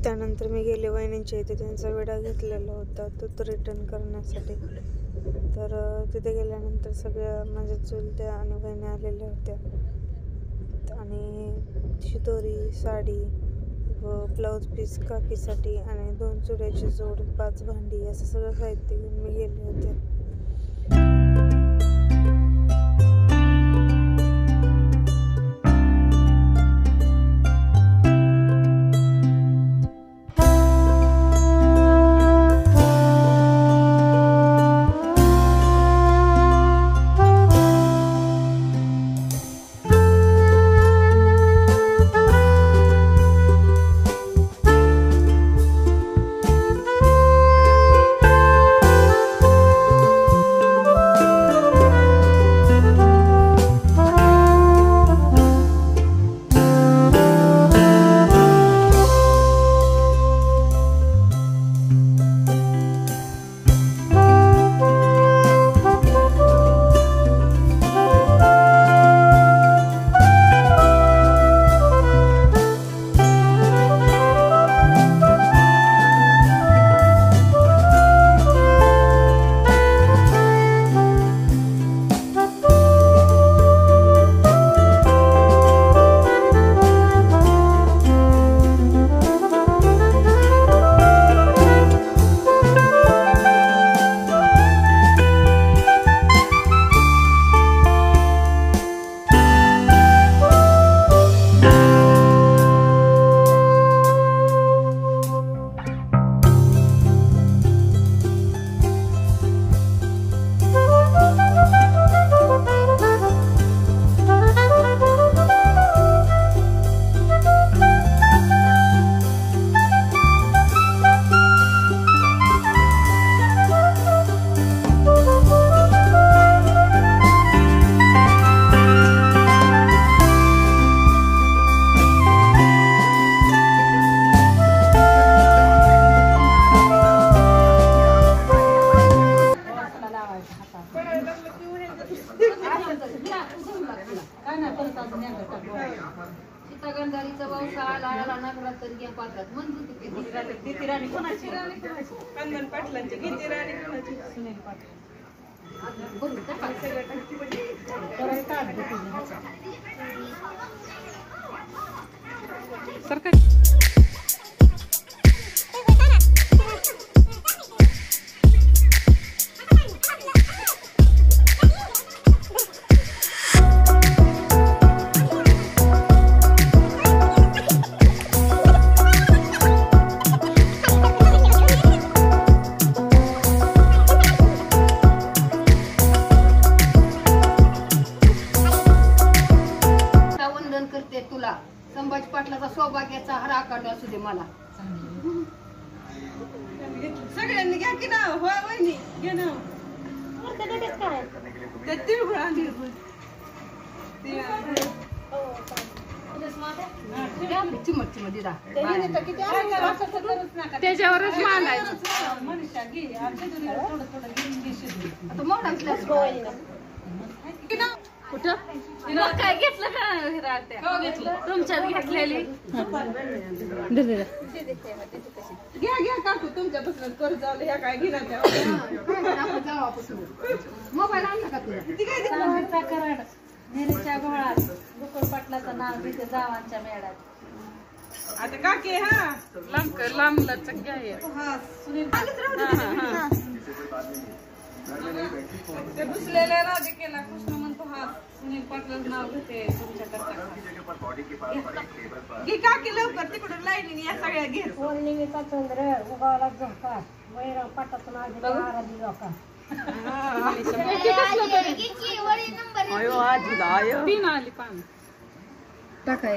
त्यानंतर मी गेले वहिनींच्या इथे, त्यांचा विडा घेतलेला होता तो रिटर्न करण्यासाठी. तर तिथे गेल्यानंतर सगळ्या माझ्या चुलत्या आणि वहिनी आलेल्या होत्या आणि शिदोरी, साडी व ब्लाऊज पीस काकीसाठी आणि 2 चुड्याची जोड, 5 भांडी असं सगळं साहित्य घेऊन मी गेले होते. गंधारीचा पावसाळा लाळाला नागरात तर घ्या पात्रात म्हणते किती राणी कोणाची कंगन पाटलांची किती राणी कोणाची सुनील पाटील सरकार संभाजी पाटलाचा सौभाग्याचा हार आकांड असू दे मला. सगळ्यांनी घ्या की नाव हो वहिनी घे नाव ते तिळगुळ आणि चिमट चिमट दिदा त्याच्यावरच मांडायचं मनीषा घे थोडं थोडं आता मोठा कुठं काय घेतलं का तुमच्यात घेतलेली घ्या घ्या काकू तुमच्यापासून कर्ज आलं ह्या काय घेणार मोबाईल आणला का तुला कराड नेहमीच्या घोळात गोकुळ पाटलाचं नाव घेते जावांच्या मेळ्यात आता काकी हा लांब लांबला घ्या सुनील ते घुसलेल्या राधिकेला कृष्ण म्हणतो हा सुनील पाटलाचं नाव घेते तुमच्याकडे घे काकी लवकर तिकडून लाईनीने या सगळ्या घे निमिता चंद्र उगावला झोका वैराव पाटातून आधी झोका तीन आली पान टाका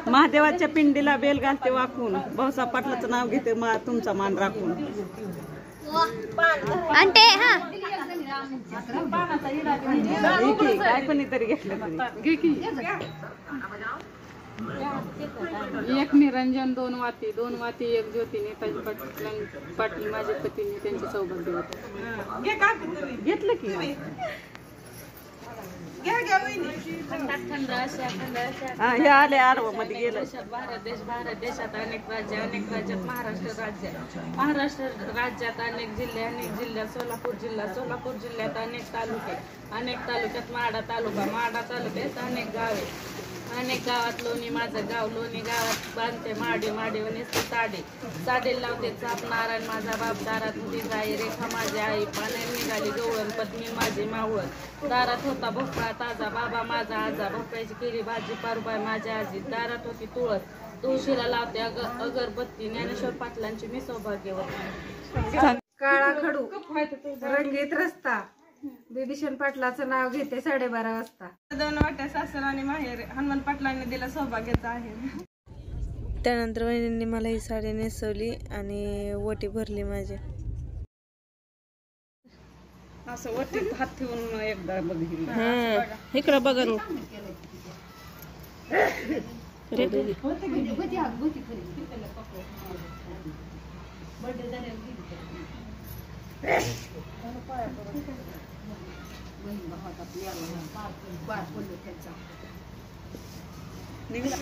महादेवाच्या पिंडीला बेल घालते वाकून भाऊसाहेब पाटलाचं नाव घेते तुमचा मान राखून काय कोणीतरी घेतलं एक निरंजन 2 वाती 2 वाती 1 ज्योती नेताजी पाटील माझे पतीने त्यांचे सौभाग्य होते घेतलं की थंड अशा हे आले आरव मध्ये गेलं. देशात भारत देशात अनेक राज्यात महाराष्ट्र राज्यात अनेक जिल्ह्यात सोलापूर जिल्ह्यात अनेक तालुक्यात माढा तालुक्यात अनेक गावात लोणी माझं गाव लोणी गावात बांधते माडी नेसते साडे लावते चाप नारायण माझा बाप दारात होती गाई रेखा माझी आई पाण्यात निघाली गवळण पत्नी माझी मावळ दारात होता भोपळा ताजा बाबा माझा आजा भोपळ्याची केली भाजी पारुबाई माझ्या आजी दारात होती तुळशीला लावते अगरबत्ती ज्ञानेश्वर पाटलांची मी सौभाग्यवती. काळा खडू रंगीत रस्ता बिभीषण पाटलाचं नाव घेते 12:30 वाजता. 2 वाट्या सासर आणि माहेर हनुमान पाटलांनी दिला सौभाग्याचा आहे. त्यानंतर वहिनींनी मला ही साडी नेसवली आणि वटी भरली माझी. असं वरती हात ठेवून एकदा बघितलं. इकडं बघा निघला